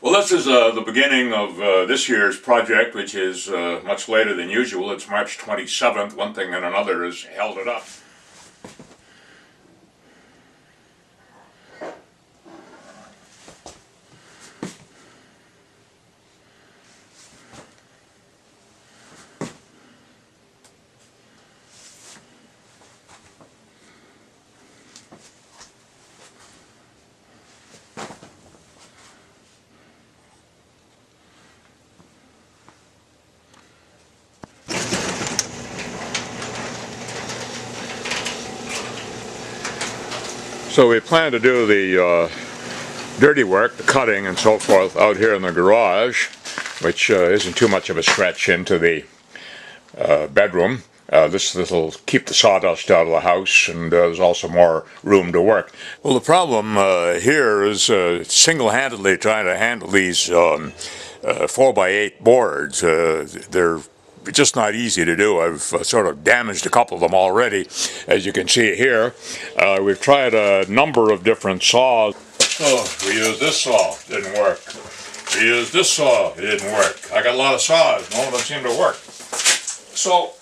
Well, this is the beginning of this year's project, which is much later than usual. It's March 27th. One thing and another has held it up. So we plan to do the dirty work, the cutting and so forth, out here in the garage, which isn't too much of a stretch into the bedroom. This will keep the sawdust out of the house, and there's also more room to work. Well, the problem here is single-handedly trying to handle these 4x8 boards. They're just not easy to do. I've sort of damaged a couple of them already, as you can see here. We've tried a number of different saws. Oh, we used this saw, didn't work. We used this saw, it didn't work. I got a lot of saws, none of them seem to work. So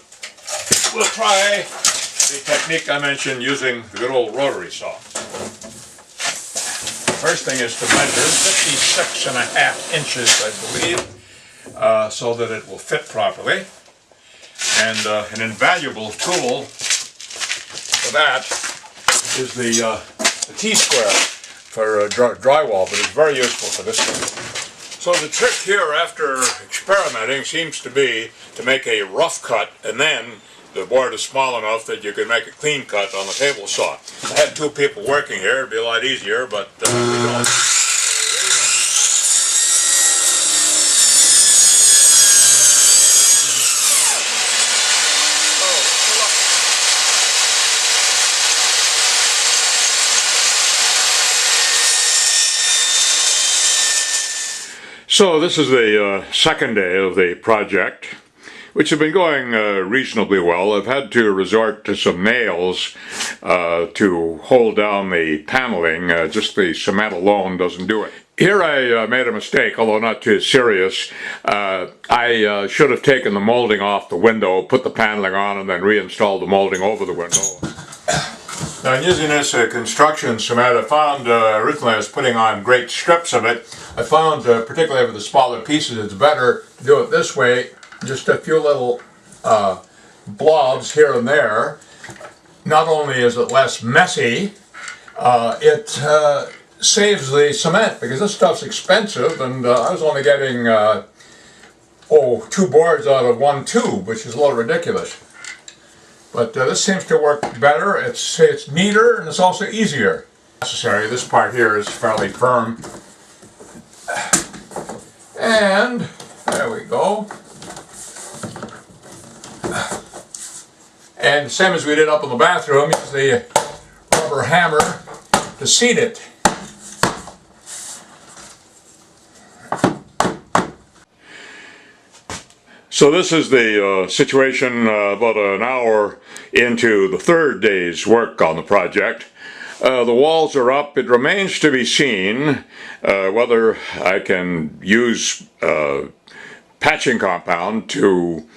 we'll try the technique I mentioned, using the good old rotary saw. First thing is to measure 56.5 inches, I believe, so that it will fit properly. And an invaluable tool for that is the T-square for drywall, but it's very useful for this one. So the trick here, after experimenting, seems to be to make a rough cut, and then the board is small enough that you can make a clean cut on the table saw. I had two people working here, it'd be a lot easier, but we don't. So this is the second day of the project, which have been going reasonably well. I've had to resort to some nails to hold down the paneling. Just the cement alone doesn't do it. Here I made a mistake, although not too serious. I should have taken the molding off the window, put the paneling on, and then reinstalled the molding over the window. Now, in using this construction cement, I found originally I was putting on great strips of it. I found, particularly for the smaller pieces, it's better to do it this way. Just a few little blobs here and there. Not only is it less messy, it saves the cement, because this stuff's expensive, and I was only getting 2 boards out of 1 tube, which is a little ridiculous. But this seems to work better. It's neater, and it's also easier. Necessary. This part here is fairly firm. And there we go. And same as we did up in the bathroom, use the rubber hammer to seat it. So this is the situation about an hour into the third day's work on the project. The walls are up. It remains to be seen whether I can use patching compound to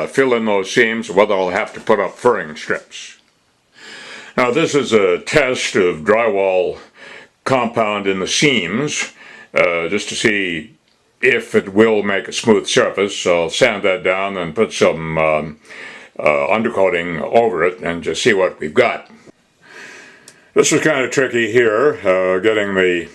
fill in those seams, or whether I'll have to put up furring strips. Now, this is a test of drywall compound in the seams, just to see if it will make a smooth surface. So I'll sand that down and put some undercoating over it and just see what we've got. This was kind of tricky here, getting the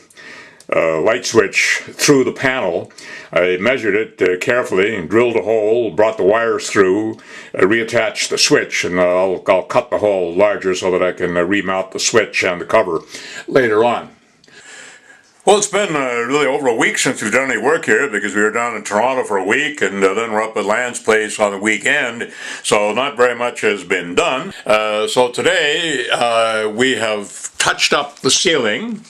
light switch through the panel. I measured it carefully and drilled a hole, brought the wires through, reattached the switch, and I'll cut the hole larger so that I can remount the switch and the cover later on. Well, it's been really over a week since we've done any work here, because we were down in Toronto for a week, and then we're up at Land's place on the weekend, so not very much has been done. So today we have touched up the ceiling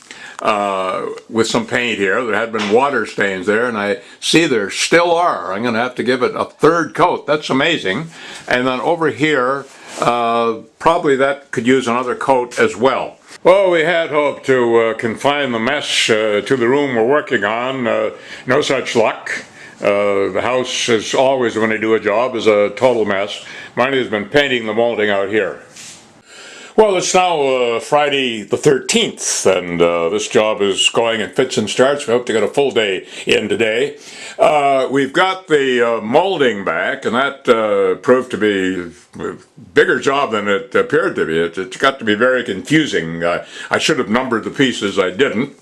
with some paint here. There had been water stains there, and I see there still are. I'm going to have to give it a third coat. That's amazing. And then over here Probably that could use another coat as well. Well, we had hoped to confine the mess to the room we're working on. No such luck. The house is always, when they do a job, is a total mess. Marnie has been painting the molding out here. Well, it's now Friday the 13th, and this job is going in fits and starts. We hope to get a full day in today. We've got the molding back, and that proved to be a bigger job than it appeared to be. It got to be very confusing. I should have numbered the pieces. I didn't.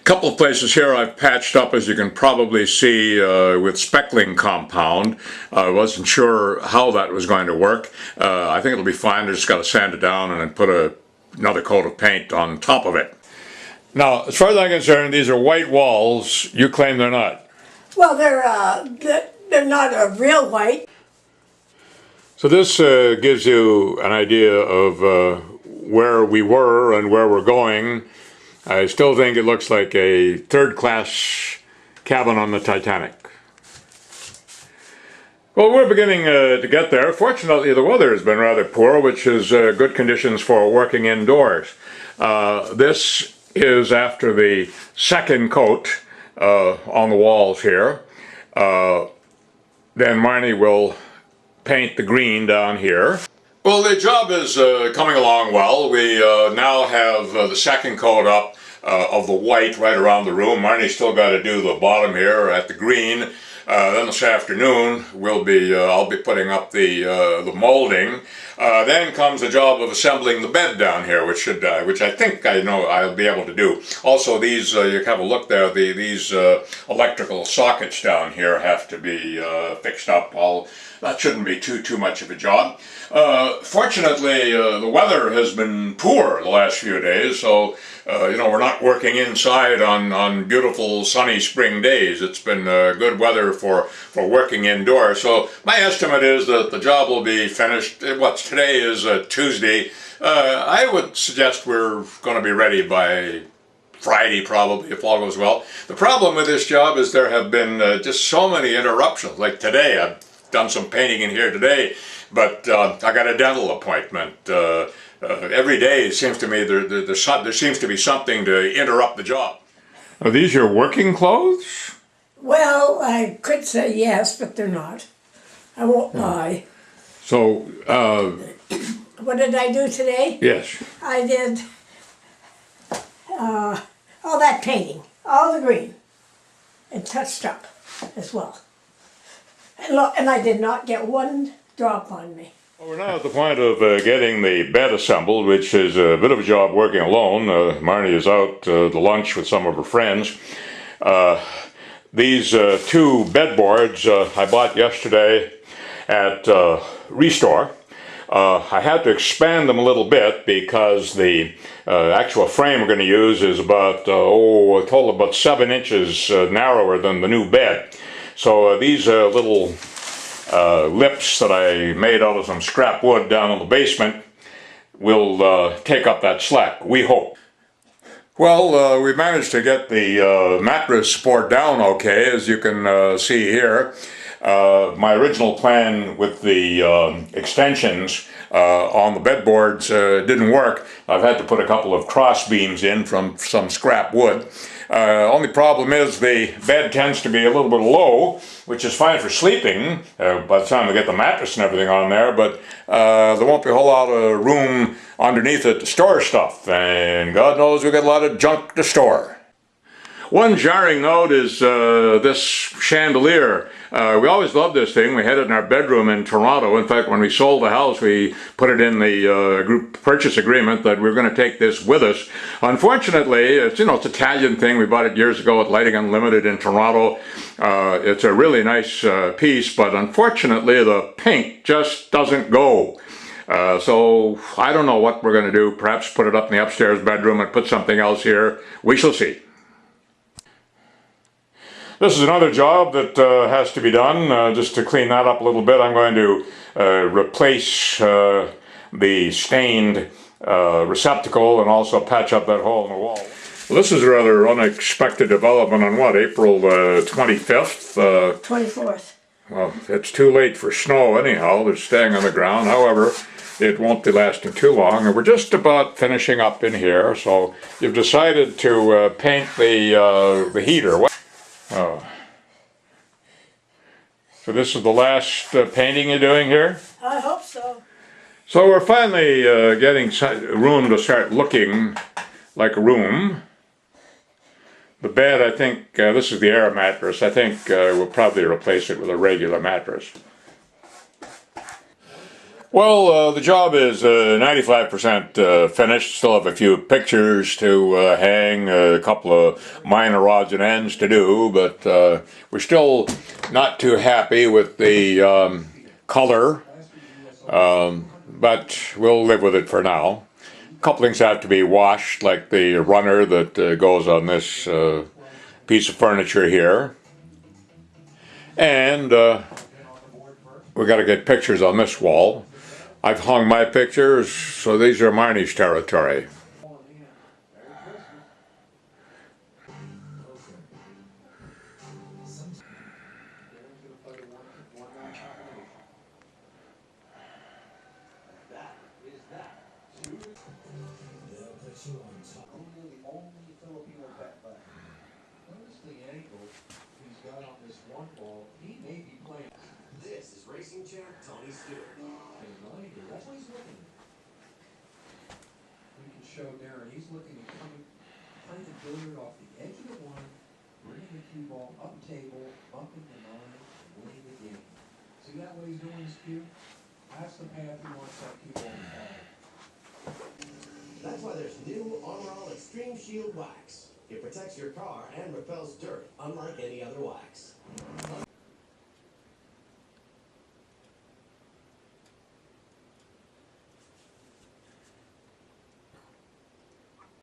Couple of places here I've patched up, as you can probably see, with speckling compound. I wasn't sure how that was going to work. I think it'll be fine. I just got to sand it down and then put another coat of paint on top of it. Now, as far as I'm concerned, these are white walls. You claim they're not. Well, they're not a real white. So this gives you an idea of where we were and where we're going. I still think it looks like a third-class cabin on the Titanic. Well, we're beginning to get there. Fortunately, the weather has been rather poor, which is good conditions for working indoors. This is after the second coat on the walls here. Then Marnie will paint the green down here. Well, the job is coming along well. We now have the second coat up of the white right around the room. Marnie's still got to do the bottom here at the green. Then this afternoon I'll be putting up the molding. Then comes the job of assembling the bed down here, which I think I know I'll be able to do. Also, these you have a look there. These electrical sockets down here have to be fixed up. That shouldn't be too much of a job. Fortunately, the weather has been poor the last few days, so we're not working inside on beautiful sunny spring days. It's been good weather for working indoors. So my estimate is that the job will be finished. Today is Tuesday. I would suggest we're going to be ready by Friday, probably, if all goes well. The problem with this job is there have been just so many interruptions. Like today, I've done some painting in here today, but I got a dental appointment. Every day it seems to me there seems to be something to interrupt the job. Are these your working clothes? Well, I could say yes, but they're not. I won't lie. So, what did I do today? yes. I did all that painting, all the green, and touched up as well. And I did not get one drop on me. Well, we're now at the point of getting the bed assembled, which is a bit of a job working alone. Marnie is out to lunch with some of her friends. These two bed boards I bought yesterday at Restore. I had to expand them a little bit because the actual frame we're going to use is about, a total of about 7 inches narrower than the new bed. So these little lips that I made out of some scrap wood down in the basement will take up that slack, we hope. Well, we've managed to get the mattress support down okay, as you can see here. My original plan with the extensions on the bedboards didn't work. I've had to put a couple of cross beams in from some scrap wood. Only problem is the bed tends to be a little bit low, which is fine for sleeping by the time we get the mattress and everything on there, but there won't be a whole lot of room underneath it to store stuff, and God knows we've got a lot of junk to store. One jarring note is this chandelier. We always loved this thing. We had it in our bedroom in Toronto. In fact, when we sold the house, we put it in the group purchase agreement that we were going to take this with us. Unfortunately, it's an Italian thing. We bought it years ago at Lighting Unlimited in Toronto. It's a really nice piece, but unfortunately, the paint just doesn't go. So I don't know what we're going to do. Perhaps put it up in the upstairs bedroom and put something else here. We shall see. This is another job that has to be done. Just to clean that up a little bit, I'm going to replace the stained receptacle and also patch up that hole in the wall. Well, this is a rather unexpected development on April 25th? 24th. Well, it's too late for snow anyhow. They're staying on the ground. However, it won't be lasting too long. And we're just about finishing up in here. So you've decided to paint the heater. Oh. So this is the last painting you're doing here? I hope so. So we're finally getting room to start looking like a room. The bed, I think, this is the air mattress. I think we'll probably replace it with a regular mattress. Well, the job is 95% finished. Still have a few pictures to hang, a couple of minor odds and ends to do, but we're still not too happy with the color, but we'll live with it for now. A couple things have to be washed, like the runner that goes on this piece of furniture here. And we got to get pictures on this wall. I've hung my pictures, so these are Marnie's territory. This is racing champ Tony Stewart. That's what he's looking at. We can show Darren, he's looking at playing the billiard off the edge of the one, bringing the cue ball up table, bumping the nine, and winning the game. See that what he's doing, Stu? That's the path he wants that cue ball to follow. That's why there's new Armor All Extreme Shield Wax. It protects your car and repels dirt, unlike any other wax.